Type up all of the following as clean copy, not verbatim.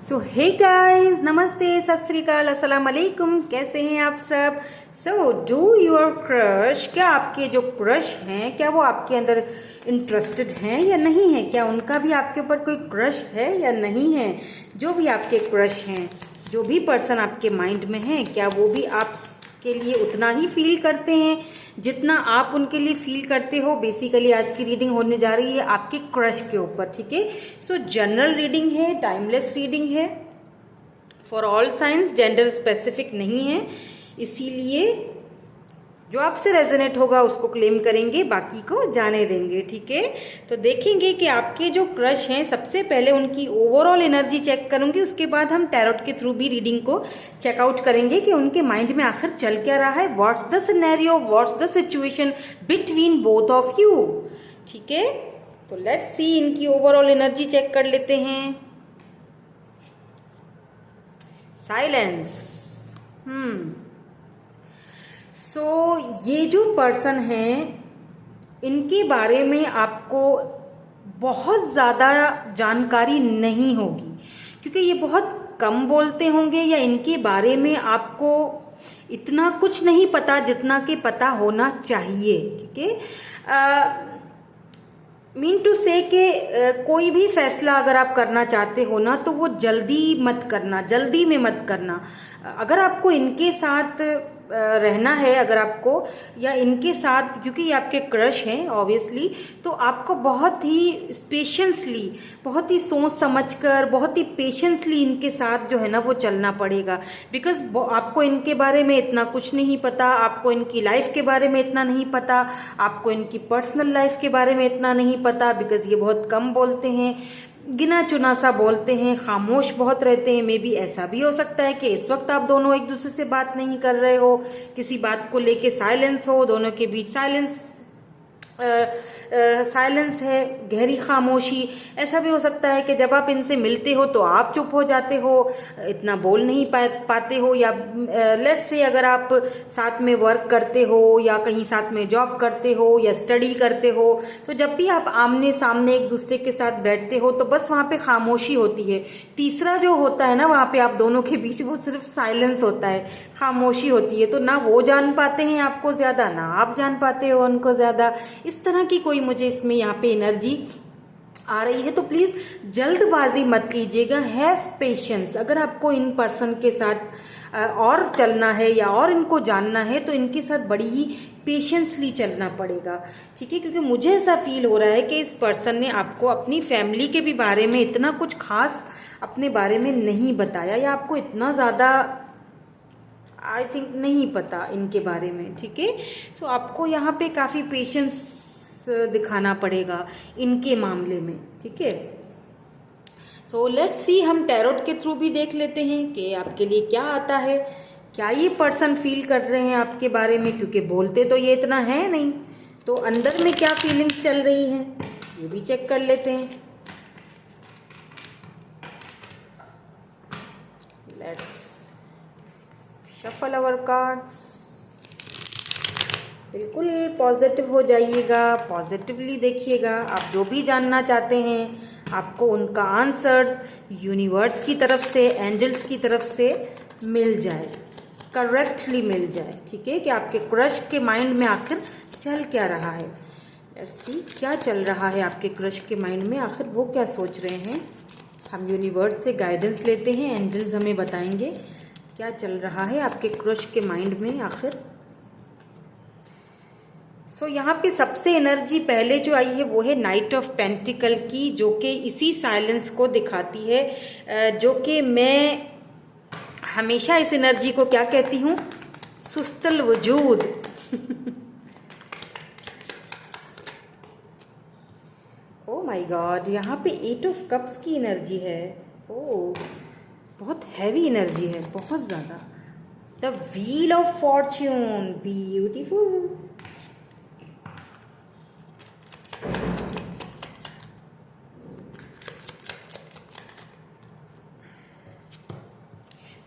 सो hey guys, नमस्ते, सत श्री अकाल, अस्सलाम वालेकुम। कैसे हैं आप सब? सो डू योर क्रश, क्या आपके जो क्रश हैं क्या वो आपके अंदर इंटरेस्टेड हैं या नहीं है? क्या उनका भी आपके ऊपर कोई क्रश है या नहीं है? जो भी आपके क्रश हैं, जो भी पर्सन आपके माइंड में है, क्या वो भी आपके लिए उतना ही फील करते हैं जितना आप उनके लिए फील करते हो? बेसिकली आज की रीडिंग होने जा रही है आपके क्रश के ऊपर, ठीक है। सो जनरल रीडिंग है, टाइमलेस रीडिंग है, for all science, gender specific नहीं है, इसीलिए जो आपसे रेजोनेट होगा उसको क्लेम करेंगे, बाकी को जाने देंगे, ठीक है। तो देखेंगे कि आपके जो क्रश हैं, सबसे पहले उनकी ओवरऑल एनर्जी चेक करूंगी, उसके बाद हम टैरोट के थ्रू भी रीडिंग को चेकआउट करेंगे कि उनके माइंड में आखिर चल क्या रहा है। What's the scenario, what's the situation between both of you, ठीक है। तो लेट्स सी, इनकी ओवरऑल एनर्जी चेक कर लेते हैं। साइलेंस। सो ये जो पर्सन है, इनके बारे में आपको बहुत ज़्यादा जानकारी नहीं होगी, क्योंकि ये बहुत कम बोलते होंगे, या इनके बारे में आपको इतना कुछ नहीं पता जितना कि पता होना चाहिए, ठीक है। मीन टू से कि कोई भी फैसला अगर आप करना चाहते हो ना, तो वो जल्दी मत करना, जल्दी में मत करना। अगर आपको इनके साथ रहना है, अगर आपको, या इनके साथ, क्योंकि ये आपके क्रश हैं ऑब्वियसली, तो आपको बहुत ही पेशेंसली, बहुत ही सोच समझकर, बहुत ही पेशेंसली इनके साथ जो है ना वो चलना पड़ेगा। बिकॉज आपको इनके बारे में इतना कुछ नहीं पता, आपको इनकी लाइफ के बारे में इतना नहीं पता, आपको इनकी पर्सनल लाइफ के बारे में इतना नहीं पता, बिकॉज ये बहुत कम बोलते हैं, गिना चुना सा बोलते हैं, खामोश बहुत रहते हैं। मे बी ऐसा भी हो सकता है कि इस वक्त आप दोनों एक दूसरे से बात नहीं कर रहे हो, किसी बात को लेके साइलेंस हो, दोनों के बीच साइलेंस है, गहरी खामोशी। ऐसा भी हो सकता है कि जब आप इनसे मिलते हो तो आप चुप हो जाते हो, इतना बोल नहीं पाते हो, या लेट्स से अगर आप साथ में वर्क करते हो या कहीं साथ में जॉब करते हो या स्टडी करते हो, तो जब भी आप आमने सामने एक दूसरे के साथ बैठते हो तो बस वहाँ पे खामोशी होती है। तीसरा जो होता है ना, वहाँ पे आप दोनों के बीच वो सिर्फ साइलेंस होता है, खामोशी होती है। तो ना वो जान पाते हैं आपको ज़्यादा, ना आप जान पाते हो उनको ज़्यादा। इस तरह की कोई मुझे इसमें यहाँ पे एनर्जी आ रही है। तो प्लीज़ जल्दबाजी मत कीजिएगा, हैव पेशेंस। अगर आपको इन पर्सन के साथ और चलना है या और इनको जानना है, तो इनके साथ बड़ी ही पेशेंसली चलना पड़ेगा, ठीक है। क्योंकि मुझे ऐसा फील हो रहा है कि इस पर्सन ने आपको अपनी फैमिली के भी बारे में इतना कुछ खास अपने बारे में नहीं बताया, या आपको इतना ज़्यादा आई थिंक नहीं पता इनके बारे में, ठीक है। तो आपको यहाँ पे काफ़ी पेशेंस दिखाना पड़ेगा इनके मामले में, ठीक है। तो लेट्स सी, हम टैरोट के थ्रू भी देख लेते हैं कि आपके लिए क्या आता है, क्या ये पर्सन फील कर रहे हैं आपके बारे में, क्योंकि बोलते तो ये इतना है नहीं, तो अंदर में क्या फीलिंग्स चल रही हैं ये भी चेक कर लेते हैं। Let's shuffle our cards. बिल्कुल पॉजिटिव हो जाइएगा, पॉजिटिवली देखिएगा। आप जो भी जानना चाहते हैं, आपको उनका आंसर्स यूनिवर्स की तरफ से, एंजल्स की तरफ से मिल जाए, करेक्टली मिल जाए, ठीक है। कि आपके क्रश के माइंड में आखिर चल क्या रहा है। लेट्स सी, क्या चल रहा है आपके क्रश के माइंड में, आखिर वो क्या सोच रहे हैं। हम यूनिवर्स से गाइडेंस लेते हैं, एंजल्स हमें बताएंगे क्या चल रहा है आपके क्रश के माइंड में आखिर। सो यहाँ पे सबसे एनर्जी पहले जो आई है वो है नाइट ऑफ पेंटिकल की, जो कि इसी साइलेंस को दिखाती है, जो कि मैं हमेशा इस एनर्जी को क्या कहती हूँ, सुस्तल वजूद। ओ माय गॉड, यहाँ पे 8 ऑफ कप्स की एनर्जी है। ओ, बहुत हैवी एनर्जी है, बहुत ज़्यादा। The wheel of Fortune, beautiful.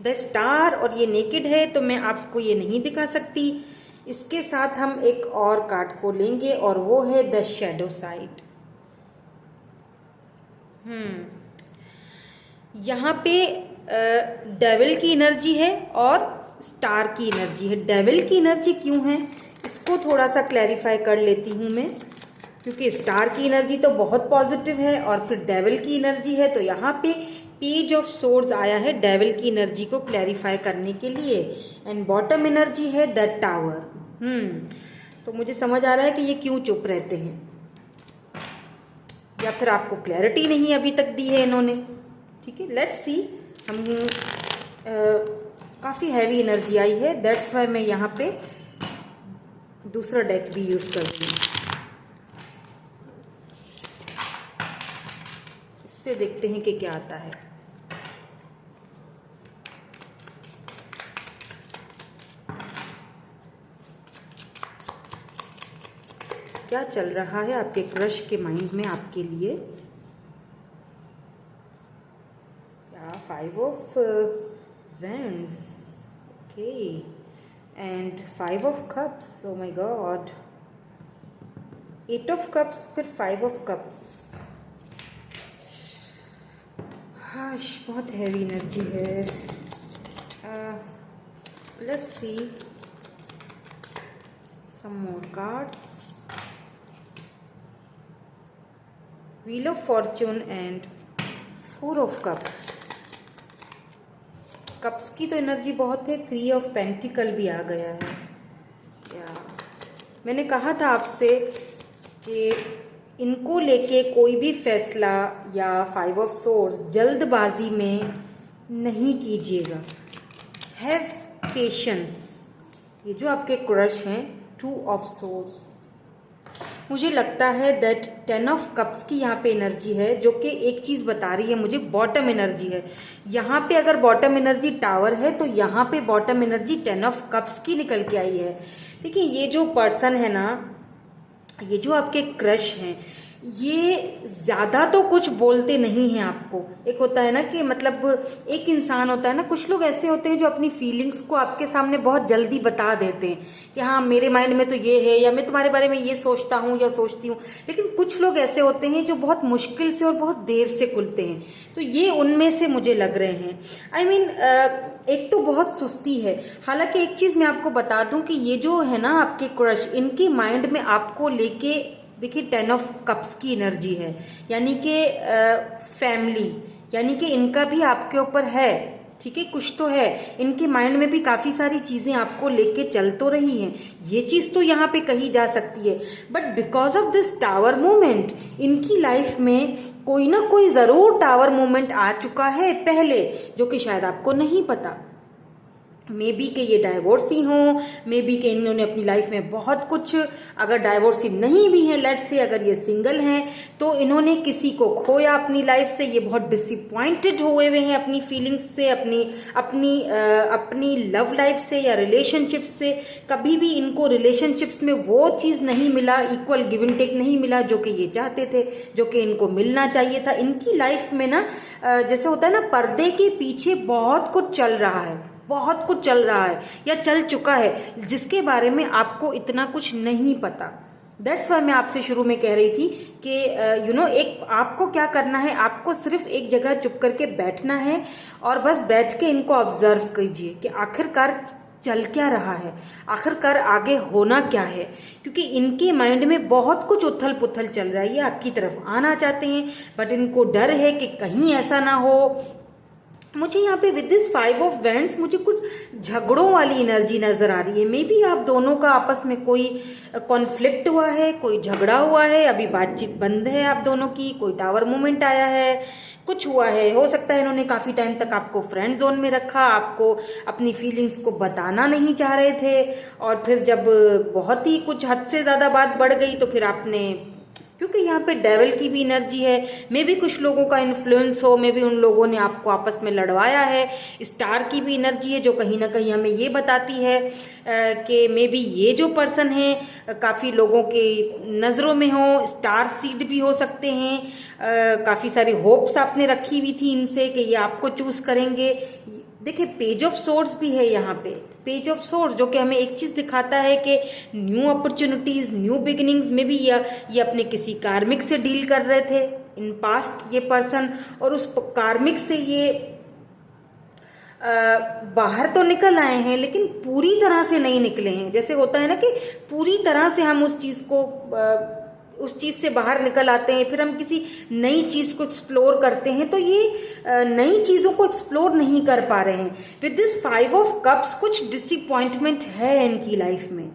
The star, और ये नेकेड है तो मैं आपको ये नहीं दिखा सकती। इसके साथ हम एक और कार्ड को लेंगे और वो है द शैडो साइड। यहाँ पे डेविल की एनर्जी है और स्टार की एनर्जी है। डेविल की एनर्जी क्यों है इसको थोड़ा सा क्लैरिफाई कर लेती हूँ मैं, क्योंकि स्टार की एनर्जी तो बहुत पॉजिटिव है और फिर डेविल की एनर्जी है, तो यहाँ पे पेज ऑफ सोर्ड्स आया है डेविल की एनर्जी को क्लैरिफाई करने के लिए। एंड बॉटम एनर्जी है द टावर। तो मुझे समझ आ रहा है कि ये क्यों चुप रहते हैं, या फिर आपको क्लैरिटी नहीं अभी तक दी है इन्होंने। ठीक है, लेट्स सी। हम काफ़ी हैवी एनर्जी आई है, दैट्स वाई मैं यहाँ पे दूसरा डेक भी यूज़ कर रही हूँ। इससे देखते हैं कि क्या आता है। क्या चल रहा है आपके क्रश के माइंड में आपके लिए। या 5 of wands, okay, and 5 of cups, oh my God, 8 of cups, फिर 5 ऑफ कप्स। हाश, बहुत हैवी एनर्जी है। Let's see some more cards. Wheel of fortune and 4 of cups. Cups की तो एनर्जी बहुत है, 3 ऑफ पेंटिकल भी आ गया है। या मैंने कहा था आपसे कि इनको लेके कोई भी फैसला या 5 ऑफ सोर्ड्स जल्दबाजी में नहीं कीजिएगा। Have patience. ये जो आपके क्रश हैं 2 ऑफ सोर्ड्स, मुझे लगता है दैट 10 ऑफ कप्स की यहाँ पे एनर्जी है, जो कि एक चीज़ बता रही है मुझे, बॉटम एनर्जी है। यहाँ पे अगर बॉटम एनर्जी टावर है तो यहाँ पे बॉटम एनर्जी 10 ऑफ कप्स की निकल के आई है। देखिए, ये जो पर्सन है ना, ये जो आपके क्रश हैं, ये ज़्यादा तो कुछ बोलते नहीं हैं आपको। एक होता है ना कि मतलब एक इंसान होता है ना, कुछ लोग ऐसे होते हैं जो अपनी फीलिंग्स को आपके सामने बहुत जल्दी बता देते हैं कि हाँ मेरे माइंड में तो ये है, या मैं तुम्हारे बारे में ये सोचता हूँ या सोचती हूँ। लेकिन कुछ लोग ऐसे होते हैं जो बहुत मुश्किल से और बहुत देर से खुलते हैं, तो ये उनमें से मुझे लग रहे हैं। I mean, एक तो बहुत सुस्ती है। हालांकि एक चीज़ मैं आपको बता दूं कि ये जो है ना आपके क्रश, इनके माइंड में आपको लेके देखिए 10 ऑफ कप्स की एनर्जी है, यानी कि फैमिली, यानी कि इनका भी आपके ऊपर है। ठीक है, कुछ तो है इनके माइंड में भी, काफ़ी सारी चीज़ें आपको लेके चल तो रही हैं, ये चीज़ तो यहाँ पे कही जा सकती है। But because of this tower movement इनकी लाइफ में कोई ना कोई ज़रूर टावर मूवमेंट आ चुका है पहले, जो कि शायद आपको नहीं पता। मे बी के ये डाइवोर्सी हों, मे बी के इन्होंने अपनी लाइफ में बहुत कुछ, अगर डाइवोर्सी नहीं भी है, लेट्स से अगर ये सिंगल हैं, तो इन्होंने किसी को खोया अपनी लाइफ से, ये बहुत डिसअपॉइंटेड हुए हुए हैं अपनी फीलिंग्स से, अपनी लव लाइफ से या रिलेशनशिप से। कभी भी इनको रिलेशनशिप्स में वो चीज़ नहीं मिला, इक्वल गिव एंड टेक नहीं मिला जो कि ये चाहते थे, जो कि इनको मिलना चाहिए था। इनकी लाइफ में ना जैसे होता है ना, पर्दे के पीछे बहुत कुछ चल रहा है, बहुत कुछ चल रहा है या चल चुका है, जिसके बारे में आपको इतना कुछ नहीं पता। दैट्स वाई मैं आपसे शुरू में कह रही थी कि यू नो, एक आपको क्या करना है, आपको सिर्फ एक जगह चुप करके बैठना है और बस बैठ के इनको ऑब्जर्व कीजिए कि आखिरकार चल क्या रहा है, आखिरकार आगे होना क्या है। क्योंकि इनके माइंड में बहुत कुछ उथल पुथल चल रहा है, ये आपकी तरफ आना चाहते हैं, बट इनको डर है कि कहीं ऐसा ना हो। मुझे यहाँ पे विद दिस 5 ऑफ वैंड्स मुझे कुछ झगड़ों वाली एनर्जी नजर आ रही है। मे बी आप दोनों का आपस में कोई कॉन्फ्लिक्ट हुआ है, कोई झगड़ा हुआ है, अभी बातचीत बंद है आप दोनों की, कोई टावर मूवमेंट आया है, कुछ हुआ है। हो सकता है इन्होंने काफ़ी टाइम तक आपको फ्रेंड जोन में रखा, आपको अपनी फीलिंग्स को बताना नहीं चाह रहे थे, और फिर जब बहुत ही कुछ हद से ज़्यादा बात बढ़ गई तो फिर आपने, क्योंकि यहाँ पे डेविल की भी एनर्जी है, मे भी कुछ लोगों का इन्फ्लुएंस हो, मे भी उन लोगों ने आपको आपस में लड़वाया है। स्टार की भी एनर्जी है जो कहीं ना कहीं हमें ये बताती है कि मे भी ये जो पर्सन है काफ़ी लोगों के नज़रों में हो, स्टार सीड भी हो सकते हैं। काफ़ी सारी होप्स आपने रखी हुई थी इनसे कि ये आपको चूज़ करेंगे। देखिए, पेज ऑफ सोर्ड्स भी है यहाँ पे, पेज ऑफ सोर्ड्स, जो कि हमें एक चीज़ दिखाता है कि न्यू अपॉर्चुनिटीज़, न्यू बिगिनिंग्स में भी ये अपने किसी कार्मिक से डील कर रहे थे। इन पास्ट ये पर्सन और उस कार्मिक से ये बाहर तो निकल आए हैं, लेकिन पूरी तरह से नहीं निकले हैं। जैसे होता है ना कि पूरी तरह से हम उस चीज़ को उस चीज़ से बाहर निकल आते हैं, फिर हम किसी नई चीज़ को एक्सप्लोर करते हैं, तो ये नई चीज़ों को एक्सप्लोर नहीं कर पा रहे हैं। विद दिस 5 ऑफ कप्स कुछ डिसअपॉइंटमेंट है इनकी लाइफ में।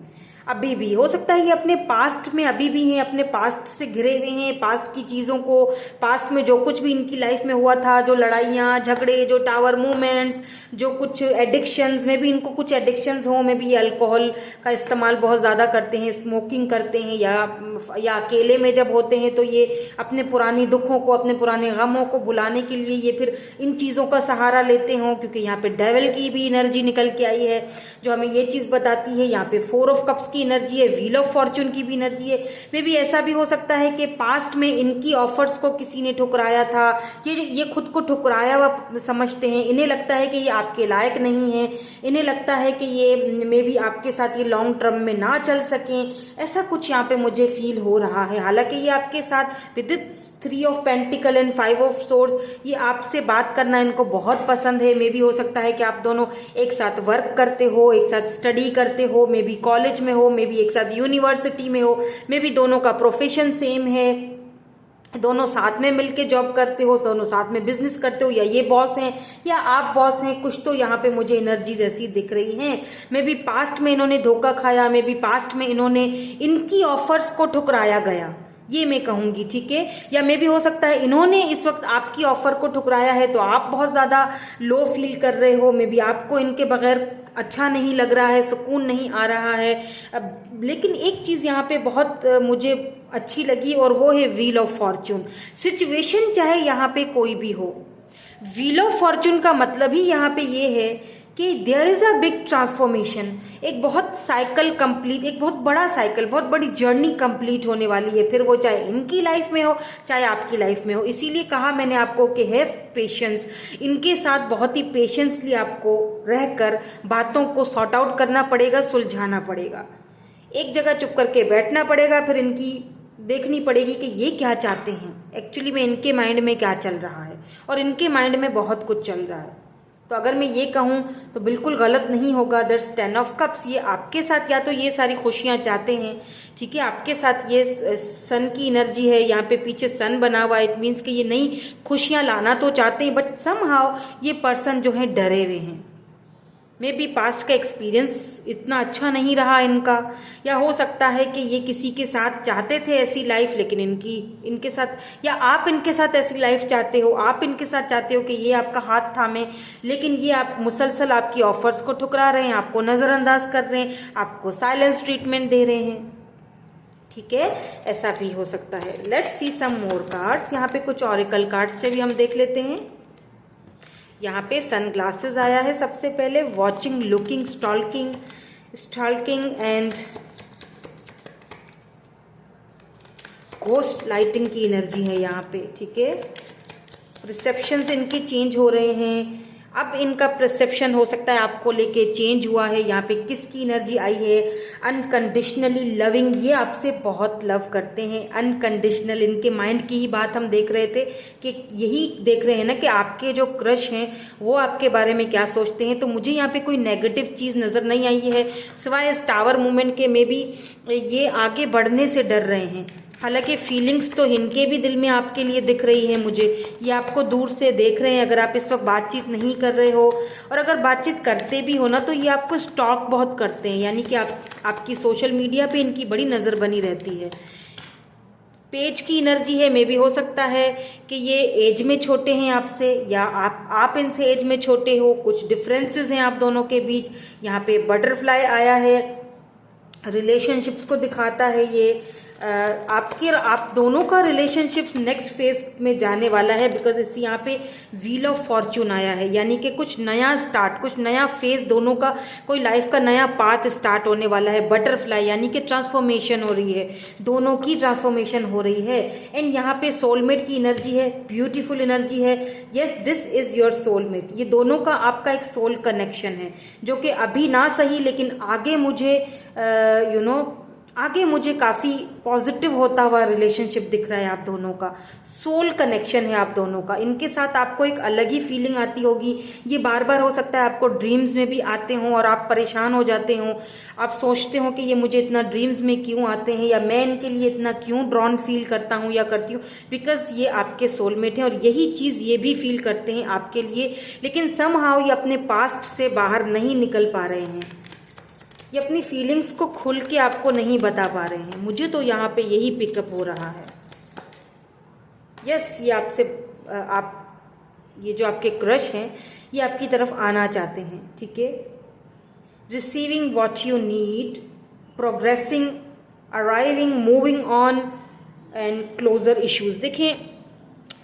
अभी भी हो सकता है ये अपने पास्ट में अभी भी हैं, अपने पास्ट से घिरे हुए हैं, पास्ट की चीज़ों को, पास्ट में जो कुछ भी इनकी लाइफ में हुआ था, जो लड़ाइयाँ झगड़े, जो टावर मूवमेंट्स, जो कुछ एडिक्शंस में भी इनको कुछ एडिक्शंस हो, में भी ये अल्कोहल का इस्तेमाल बहुत ज़्यादा करते हैं, स्मोकिंग करते हैं, या अकेले में जब होते हैं तो ये अपने पुरानी दुखों को, अपने पुराने गमों को भुलाने के लिए ये फिर इन चीज़ों का सहारा लेते हों, क्योंकि यहाँ पे डेविल की भी एनर्जी निकल के आई है जो हमें ये चीज़ बताती है। यहाँ पे 4 ऑफ कप्स की एनर्जी है, व्हील ऑफ फॉर्चून की भी एनर्जी है। मे भी ऐसा भी हो सकता है कि पास्ट में इनकी ऑफर्स को किसी ने ठुकराया था, ये खुद को ठुकराया हुआ समझते हैं, इन्हें लगता है कि ये आपके लायक नहीं है, इन्हें लगता है कि ये मे भी आपके साथ ये लॉन्ग टर्म में ना चल सकें, ऐसा कुछ यहाँ पे मुझे फील हो रहा है। हालांकि ये आपके साथ with 3 of pentacle and 5 of swords ये आपसे बात करना इनको बहुत पसंद है। मे भी हो सकता है कि आप दोनों एक साथ वर्क करते हो, एक साथ स्टडी करते हो, मे बी कॉलेज में हो, मे बी एक साथ यूनिवर्सिटी में हो, मे बी दोनों का प्रोफेशन सेम है, दोनों साथ में मिलके जॉब करते हो, दोनों साथ में बिजनेस करते हो, या ये बॉस हैं या आप बॉस हैं, कुछ तो यहाँ पे मुझे एनर्जीज ऐसी दिख रही हैं। मे बी पास्ट में इन्होंने धोखा खाया, मे बी पास्ट में इन्होंने इनकी ऑफर्स को ठुकराया गया, ये मैं कहूँगी, ठीक है। या मे भी हो सकता है इन्होंने इस वक्त आपकी ऑफर को ठुकराया है तो आप बहुत ज़्यादा लो फील कर रहे हो, मे बी आपको इनके बगैर अच्छा नहीं लग रहा है, सुकून नहीं आ रहा है। लेकिन एक चीज़ यहाँ पे बहुत मुझे अच्छी लगी और वो है व्हील ऑफ फॉर्चून। सिचुएशन चाहे यहाँ पे कोई भी हो, व्हील ऑफ फॉर्चून का मतलब ही यहाँ पे ये है कि there is a big transformation, एक बहुत साइकिल कंप्लीट, एक बहुत बड़ा साइकिल, बहुत बड़ी जर्नी कंप्लीट होने वाली है, फिर वो चाहे इनकी लाइफ में हो चाहे आपकी लाइफ में हो। इसीलिए कहा मैंने आपको कि हैव पेशेंस, इनके साथ बहुत ही पेशेंसली आपको रहकर बातों को सॉर्ट आउट करना पड़ेगा, सुलझाना पड़ेगा, एक जगह चुप करके बैठना पड़ेगा, फिर इनकी देखनी पड़ेगी कि ये क्या चाहते हैं, एक्चुअली में इनके माइंड में क्या चल रहा है, और इनके माइंड में बहुत कुछ चल रहा है। तो अगर मैं ये कहूँ तो बिल्कुल गलत नहीं होगा। दैट्स 10 ऑफ कप्स, ये आपके साथ या तो ये सारी खुशियाँ चाहते हैं, ठीक है, आपके साथ ये सन की एनर्जी है, यहाँ पे पीछे सन बना हुआ, इट मीन्स कि ये नई खुशियाँ लाना तो चाहते हैं, बट समहाउ ये पर्सन जो है डरे हुए हैं। मे बी पास्ट का एक्सपीरियंस इतना अच्छा नहीं रहा इनका, या हो सकता है कि ये किसी के साथ चाहते थे ऐसी लाइफ, लेकिन इनके साथ, या आप इनके साथ ऐसी लाइफ चाहते हो, आप इनके साथ चाहते हो कि ये आपका हाथ थामे, लेकिन ये आप मुसलसल आपकी ऑफर्स को ठुकरा रहे हैं, आपको नज़रअंदाज कर रहे हैं, आपको साइलेंस ट्रीटमेंट दे रहे हैं, ठीक है, ऐसा भी हो सकता है। Let's see some more cards. यहाँ पे कुछ ऑरिकल कार्ड्स से भी हम देख लेते हैं। यहाँ पे सन ग्लासेस आया है सबसे पहले, watching, looking, stalking and ghost lighting की एनर्जी है यहाँ पे, ठीक है। रिसेप्शंस इनके चेंज हो रहे हैं, अब इनका परसेप्शन हो सकता है आपको लेके चेंज हुआ है। यहाँ पे किसकी एनर्जी आई है, अनकंडीशनली लविंग, ये आपसे बहुत लव करते हैं, अनकंडीशनल, इनके माइंड की ही बात हम देख रहे थे कि यही देख रहे हैं ना कि आपके जो क्रश हैं वो आपके बारे में क्या सोचते हैं। तो मुझे यहाँ पे कोई नेगेटिव चीज़ नज़र नहीं आई है, सिवाय इस टावर मूवमेंट के। में भी ये आगे बढ़ने से डर रहे हैं, हालांकि फीलिंग्स तो इनके भी दिल में आपके लिए दिख रही है मुझे, ये आपको दूर से देख रहे हैं। अगर आप इस वक्त बातचीत नहीं कर रहे हो, और अगर बातचीत करते भी हो ना, तो ये आपको स्टॉक बहुत करते हैं, यानी कि आपकी सोशल मीडिया पे इनकी बड़ी नज़र बनी रहती है। पेज की एनर्जी है, मे भी हो सकता है कि ये एज में छोटे हैं आपसे, या आप इनसे एज में छोटे हो, कुछ डिफरेंसेस हैं आप दोनों के बीच। यहाँ पे बटरफ्लाई आया है, रिलेशनशिप्स को दिखाता है ये। आप दोनों का रिलेशनशिप नेक्स्ट फेज में जाने वाला है, बिकॉज इस यहाँ पे व्हील ऑफ फॉर्चून आया है, यानी कि कुछ नया स्टार्ट, कुछ नया फेज, दोनों का कोई लाइफ का नया पाथ स्टार्ट होने वाला है। बटरफ्लाई यानी कि ट्रांसफॉर्मेशन हो रही है, दोनों की ट्रांसफॉर्मेशन हो रही है। एंड यहाँ पे सोलमेट की एनर्जी है, ब्यूटीफुल एनर्जी है। Yes, this is your soulmate, ये दोनों का आपका एक सोल कनेक्शन है, जो कि अभी ना सही लेकिन आगे मुझे आगे मुझे काफ़ी पॉजिटिव होता हुआ रिलेशनशिप दिख रहा है आप दोनों का, सोल कनेक्शन है आप दोनों का। इनके साथ आपको एक अलग ही फीलिंग आती होगी। ये बार बार हो सकता है आपको ड्रीम्स में भी आते हों और आप परेशान हो जाते हों। आप सोचते हो कि ये मुझे इतना ड्रीम्स में क्यों आते हैं, या मैं इनके लिए इतना क्यों ड्रॉन फील करता हूँ या करती हूँ, बिकॉज ये आपके सोलमेट हैं और यही चीज़ ये भी फील करते हैं आपके लिए। लेकिन समहाउ ये अपने पास्ट से बाहर नहीं निकल पा रहे हैं, ये अपनी फीलिंग्स को खुल के आपको नहीं बता पा रहे हैं। मुझे तो यहाँ पे यही पिकअप हो रहा है। यस, ये आपसे ये जो आपके क्रश हैं ये आपकी तरफ आना चाहते हैं, ठीक है। Receiving what you need, progressing, arriving, moving on and closure issues. देखें,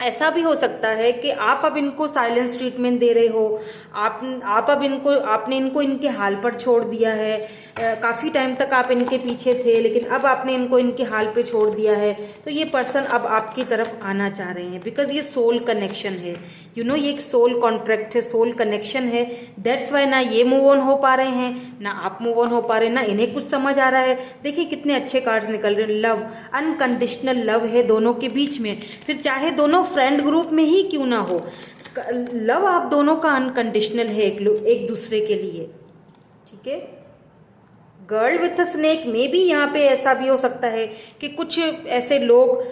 ऐसा भी हो सकता है कि आप अब इनको साइलेंस ट्रीटमेंट दे रहे हो, आप अब आपने इनको इनके हाल पर छोड़ दिया है। काफ़ी टाइम तक आप इनके पीछे थे, लेकिन अब आपने इनको इनके हाल पे छोड़ दिया है। तो ये पर्सन अब आपकी तरफ आना चाह रहे हैं, बिकॉज ये सोल कनेक्शन है। ये एक सोल कॉन्ट्रैक्ट है, सोल कनेक्शन है। दैट्स वाई ना ये मूव ऑन हो पा रहे हैं, ना आप मूव ऑन हो पा रहे हैं, ना इन्हें कुछ समझ आ रहा है। देखिए कितने अच्छे कार्ड्स निकल रहे हैं। लव, अनकंडीशनल लव है दोनों के बीच में, फिर चाहे दोनों फ्रेंड ग्रुप में ही क्यों ना हो। लव आप दोनों का अनकंडीशनल है एक दूसरे के लिए, ठीक है। गर्ल विथ अ स्नेक में भी यहाँ पे ऐसा भी हो सकता है कि कुछ ऐसे लोग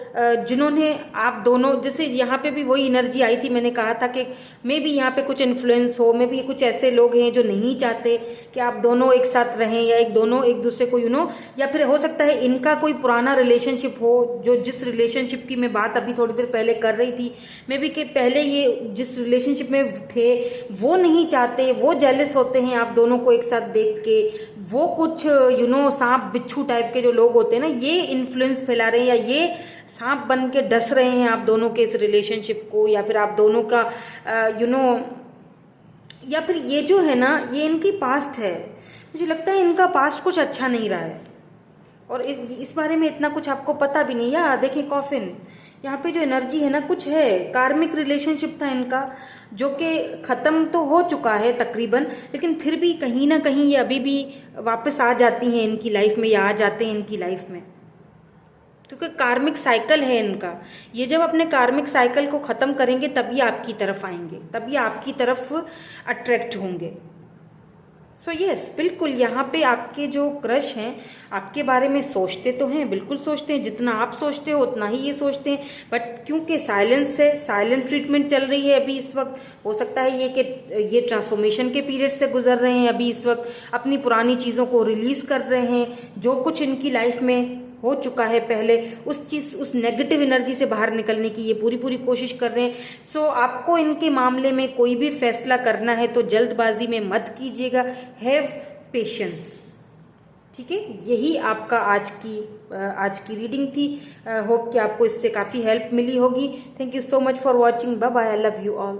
जिन्होंने आप दोनों, जैसे यहाँ पे भी वही एनर्जी आई थी, मैंने कहा था कि मे भी यहाँ पे कुछ इन्फ्लुएंस हो, मे भी कुछ ऐसे लोग हैं जो नहीं चाहते कि आप दोनों एक साथ रहें, या दोनों एक दूसरे को या फिर हो सकता है इनका कोई पुराना रिलेशनशिप हो, जो जिस रिलेशनशिप की मैं बात अभी थोड़ी देर पहले कर रही थी, मे भी कि पहले ये जिस रिलेशनशिप में थे वो नहीं चाहते, वो जेलस होते हैं आप दोनों को एक साथ देख के। वो कुछ सांप बिच्छू टाइप के जो लोग होते हैं ना, ये इन्फ्लुएंस फैला रहे हैं, या ये सांप बन के डस रहे हैं आप दोनों के इस रिलेशनशिप को, या फिर आप दोनों का या फिर ये जो है ना, ये इनकी पास्ट है। मुझे लगता है इनका पास्ट कुछ अच्छा नहीं रहा है, और इस बारे में इतना कुछ आपको पता भी नहीं। या देखिए कॉफिन, यहाँ पे जो एनर्जी है ना, कुछ है, कार्मिक रिलेशनशिप था इनका जो कि ख़त्म तो हो चुका है तकरीबन, लेकिन फिर भी कहीं ना कहीं ये अभी भी वापस आ जाती हैं इनकी लाइफ में, या आ जाते हैं इनकी लाइफ में, क्योंकि कार्मिक साइकिल है इनका। ये जब अपने कार्मिक साइकिल को ख़त्म करेंगे तभी आपकी तरफ आएंगे, तभी आपकी तरफ अट्रैक्ट होंगे। सो यस, बिल्कुल यहाँ पे आपके जो क्रश हैं आपके बारे में सोचते तो हैं, बिल्कुल सोचते हैं, जितना आप सोचते हो उतना ही ये सोचते हैं। बट क्योंकि साइलेंस है, साइलेंट ट्रीटमेंट चल रही है अभी इस वक्त, हो सकता है ये ट्रांसफॉर्मेशन के पीरियड से गुजर रहे हैं अभी इस वक्त, अपनी पुरानी चीज़ों को रिलीज़ कर रहे हैं। जो कुछ इनकी लाइफ में हो चुका है पहले, उस नेगेटिव एनर्जी से बाहर निकलने की ये पूरी कोशिश कर रहे हैं। सो आपको इनके मामले में कोई भी फैसला करना है तो जल्दबाजी में मत कीजिएगा, हैव पेशेंस, ठीक है। यही आपका आज की रीडिंग थी। होप कि आपको इससे काफ़ी हेल्प मिली होगी। Thank you so much for watching. Bye bye, I love you all.